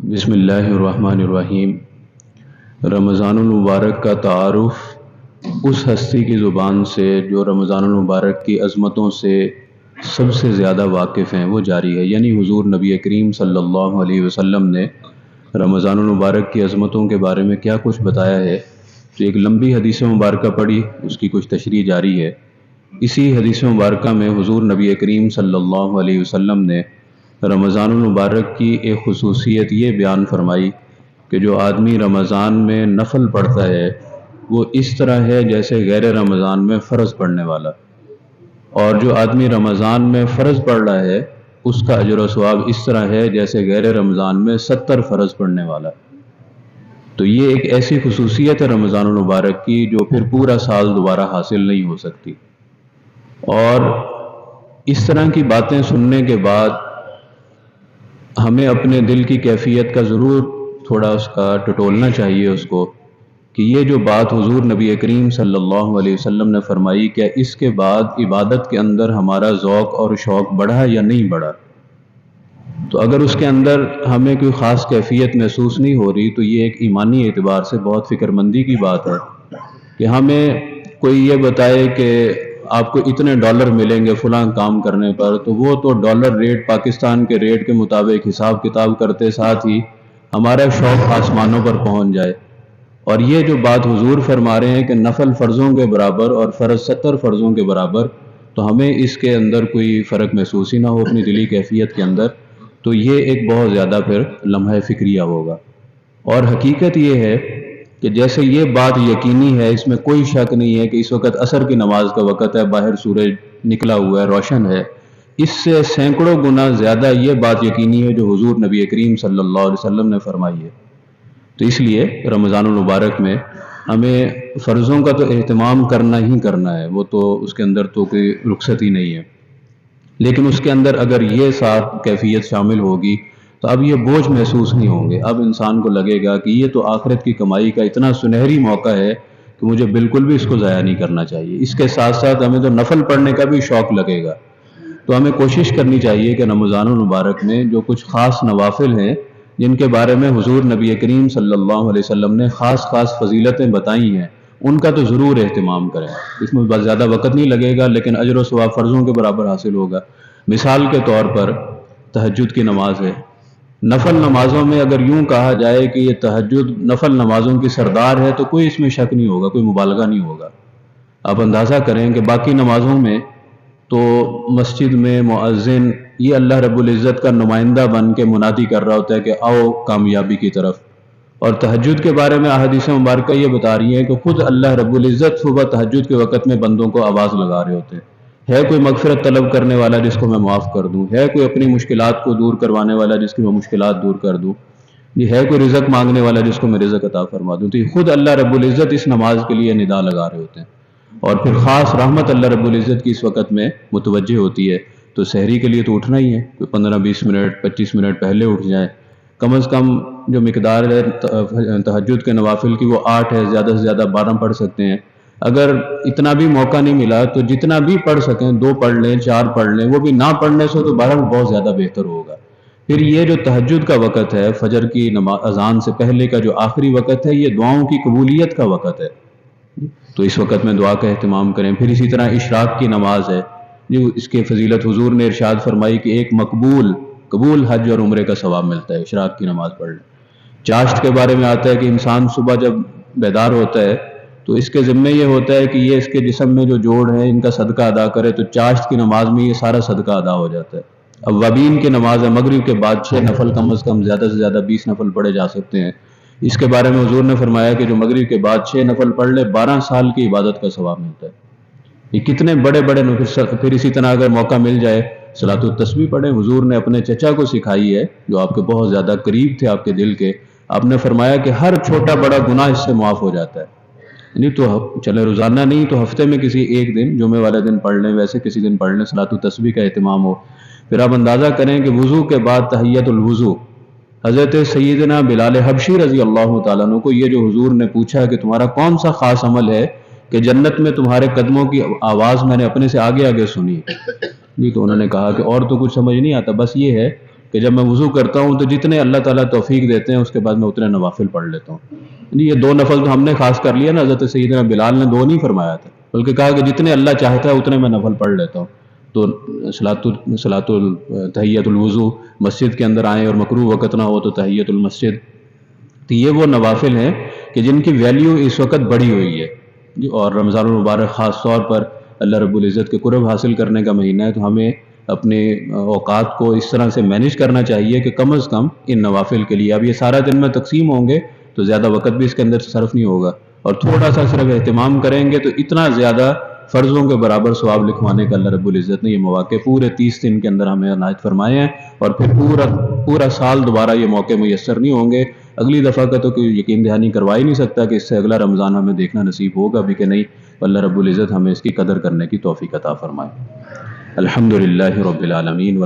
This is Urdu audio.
بسم اللہ الرحمن الرحیم۔ رمضان المبارک کا تعارف اس ہستی کی زبان سے جو رمضان المبارک کی عظمتوں سے سب سے زیادہ واقف ہیں وہ جاری ہے، یعنی حضور نبی کریم صلی اللہ علیہ وسلم نے رمضان المبارک کی عظمتوں کے بارے میں کیا کچھ بتایا ہے۔ تو ایک لمبی حدیث مبارکہ پڑھی، اس کی کچھ تشریح جاری ہے۔ اسی حدیث مبارکہ میں حضور نبی کریم صلی اللہ علیہ وسلم نے رمضان المبارک کی ایک خصوصیت یہ بیان فرمائی کہ جو آدمی رمضان میں نفل پڑھتا ہے وہ اس طرح ہے جیسے غیر رمضان میں فرض پڑھنے والا، اور جو آدمی رمضان میں فرض پڑھ رہا ہے اس کا اجر و ثواب اس طرح ہے جیسے غیر رمضان میں 70 فرض پڑھنے والا۔ تو یہ ایک ایسی خصوصیت ہے رمضان المبارک کی جو پھر پورا سال دوبارہ حاصل نہیں ہو سکتی۔ اور اس طرح کی باتیں سننے کے بعد ہمیں اپنے دل کی کیفیت کا ضرور تھوڑا اس کا ٹٹولنا چاہیے اس کو، کہ یہ جو بات حضور نبی کریم صلی اللہ علیہ وسلم نے فرمائی کہ اس کے بعد عبادت کے اندر ہمارا ذوق اور شوق بڑھا یا نہیں بڑھا۔ تو اگر اس کے اندر ہمیں کوئی خاص کیفیت محسوس نہیں ہو رہی تو یہ ایک ایمانی اعتبار سے بہت فکر مندی کی بات ہے کہ ہمیں کوئی یہ بتائے کہ آپ کو اتنے ڈالر ملیں گے فلاں کام کرنے پر، تو وہ تو ڈالر ریٹ پاکستان کے ریٹ کے مطابق حساب کتاب کرتے ساتھ ہی ہمارا شوق آسمانوں پر پہنچ جائے۔ اور یہ جو بات حضور فرما رہے ہیں کہ نفل فرضوں کے برابر اور فرض 70 فرضوں کے برابر، تو ہمیں اس کے اندر کوئی فرق محسوس ہی نہ ہو اپنی دلی کیفیت کے اندر، تو یہ ایک بہت زیادہ پھر لمحہ فکریہ ہوگا۔ اور حقیقت یہ ہے کہ جیسے یہ بات یقینی ہے، اس میں کوئی شک نہیں ہے کہ اس وقت عصر کی نماز کا وقت ہے، باہر سورج نکلا ہوا ہے، روشن ہے، اس سے سینکڑوں گنا زیادہ یہ بات یقینی ہے جو حضور نبی کریم صلی اللہ علیہ وسلم نے فرمائی ہے۔ تو اس لیے رمضان المبارک میں ہمیں فرضوں کا تو اہتمام کرنا ہی کرنا ہے، وہ تو اس کے اندر تو کوئی رخصت ہی نہیں ہے، لیکن اس کے اندر اگر یہ ساتھ کیفیت شامل ہوگی تو اب یہ بوجھ محسوس نہیں ہوں گے۔ اب انسان کو لگے گا کہ یہ تو آخرت کی کمائی کا اتنا سنہری موقع ہے کہ مجھے بالکل بھی اس کو ضائع نہیں کرنا چاہیے۔ اس کے ساتھ ساتھ ہمیں تو نفل پڑھنے کا بھی شوق لگے گا۔ تو ہمیں کوشش کرنی چاہیے کہ رمضان المبارک میں جو کچھ خاص نوافل ہیں جن کے بارے میں حضور نبی کریم صلی اللہ علیہ وسلم نے خاص فضیلتیں بتائی ہیں، ان کا تو ضرور اہتمام کریں۔ اس میں بہت زیادہ وقت نہیں لگے گا لیکن اجر و ثواب فرضوں کے برابر حاصل ہوگا۔ مثال کے طور پر تہجد کی نماز ہے۔ نفل نمازوں میں اگر یوں کہا جائے کہ یہ تہجد نفل نمازوں کی سردار ہے تو کوئی اس میں شک نہیں ہوگا، کوئی مبالغہ نہیں ہوگا۔ آپ اندازہ کریں کہ باقی نمازوں میں تو مسجد میں مؤذن یہ اللہ رب العزت کا نمائندہ بن کے منادی کر رہا ہوتا ہے کہ آؤ کامیابی کی طرف، اور تہجد کے بارے میں احادیث مبارکہ یہ بتا رہی ہیں کہ خود اللہ رب العزت صبح تہجد کے وقت میں بندوں کو آواز لگا رہے ہوتے ہیں، ہے کوئی مغفرت طلب کرنے والا جس کو میں معاف کر دوں، ہے کوئی اپنی مشکلات کو دور کروانے والا جس کی میں مشکلات دور کر دوں، یہ ہے کوئی رزق مانگنے والا جس کو میں رزق عطا فرما دوں۔ تو یہ خود اللہ رب العزت اس نماز کے لیے ندا لگا رہے ہوتے ہیں، اور پھر خاص رحمت اللہ رب العزت کی اس وقت میں متوجہ ہوتی ہے۔ تو سحری کے لیے تو اٹھنا ہی ہے، کوئی 15-20 منٹ 25 منٹ پہلے اٹھ جائیں۔ کم از کم جو مقدار ہے تہجد کے نوافل کی وہ 8 ہے، زیادہ سے زیادہ 12 پڑھ سکتے ہیں۔ اگر اتنا بھی موقع نہیں ملا تو جتنا بھی پڑھ سکیں 2 پڑھ لیں، 4 پڑھ لیں، وہ بھی نہ پڑھنے سے تو 12 بہت زیادہ بہتر ہوگا۔ پھر یہ جو تہجد کا وقت ہے، فجر کی اذان سے پہلے کا جو آخری وقت ہے، یہ دعاؤں کی قبولیت کا وقت ہے، تو اس وقت میں دعا کا اہتمام کریں۔ پھر اسی طرح اشراق کی نماز ہے، جو اس کے فضیلت حضور نے ارشاد فرمائی کہ ایک قبول حج اور عمرے کا ثواب ملتا ہے اشراق کی نماز پڑھ لیں۔ چاشت کے بارے میں آتا ہے کہ انسان صبح جب بیدار ہوتا ہے تو اس کے ذمہ یہ ہوتا ہے کہ یہ اس کے جسم میں جو جوڑ ہیں ان کا صدقہ ادا کرے، تو چاشت کی نماز میں یہ سارا صدقہ ادا ہو جاتا ہے۔ اوابین کی نماز ہے، مغرب کے بعد 6 نفل کم از کم، زیادہ سے زیادہ 20 نفل پڑھے جا سکتے ہیں۔ اس کے بارے میں حضور نے فرمایا کہ جو مغرب کے بعد 6 نفل پڑھ لے 12 سال کی عبادت کا ثواب ملتا ہے۔ یہ کتنے بڑے نفل۔ پھر اسی طرح اگر موقع مل جائے صلاۃ التسبیح پڑھیں۔ حضور نے اپنے چچا کو سکھائی ہے جو آپ کے بہت زیادہ قریب تھے آپ کے دل کے، آپ نے فرمایا کہ ہر چھوٹا بڑا گناہ اس سے معاف ہو جاتا ہے، یعنی تو چلے روزانہ نہیں تو ہفتے میں کسی ایک دن، جمعے والے دن پڑھ لیں، ویسے کسی دن پڑھ لیں، صلاۃ التسبیح کا اہتمام ہو۔ پھر آپ اندازہ کریں کہ وضو کے بعد تحیۃ الوضو، حضرت سیدنا بلال حبشی رضی اللہ تعالیٰ عنہ کو یہ جو حضور نے پوچھا کہ تمہارا کون سا خاص عمل ہے کہ جنت میں تمہارے قدموں کی آواز میں نے اپنے سے آگے آگے سنی، جی تو انہوں نے کہا کہ اور تو کچھ سمجھ نہیں آتا، بس یہ ہے کہ کہ جب میں وضو کرتا ہوں تو جتنے اللہ تعالیٰ توفیق دیتے ہیں اس کے بعد میں اتنے نوافل پڑھ لیتا ہوں۔ یہ 2 نفل تو ہم نے خاص کر لیا نا، حضرت سیدنا بلال نے 2 نہیں فرمایا تھا، بلکہ کہا کہ جتنے اللہ چاہتا ہے اتنے میں نفل پڑھ لیتا ہوں۔ تو صلاۃ تحیۃ الوضو مسجد کے اندر آئیں اور مکروہ وقت نہ ہو تو تحیۃ المسجد، تو یہ وہ نوافل ہیں کہ جن کی ویلیو اس وقت بڑھی ہوئی ہے، اور رمضان المبارک خاص طور پر اللہ رب العزت کے قرب حاصل کرنے کا مہینہ ہے، تو ہمیں اپنے اوقات کو اس طرح سے مینیج کرنا چاہیے کہ کم از کم ان نوافل کے لیے، اب یہ سارا دن میں تقسیم ہوں گے تو زیادہ وقت بھی اس کے اندر صرف نہیں ہوگا، اور تھوڑا سا صرف اہتمام کریں گے تو اتنا زیادہ فرضوں کے برابر ثواب لکھوانے کا اللہ رب العزت نے یہ مواقع پورے 30 دن کے اندر ہمیں عنایت فرمائے ہیں، اور پھر پورا سال دوبارہ یہ موقع میسر نہیں ہوں گے۔ اگلی دفعہ کا تو کوئی یقین دہانی کروا ہی نہیں سکتا کہ اس سے اگلا رمضان ہمیں دیکھنا نصیب ہوگا بھی کہ نہیں۔ اللہ رب العزت ہمیں اس کی قدر کرنے کی توفیق عطا فرمائے۔ الحمدللہ رب العالمین۔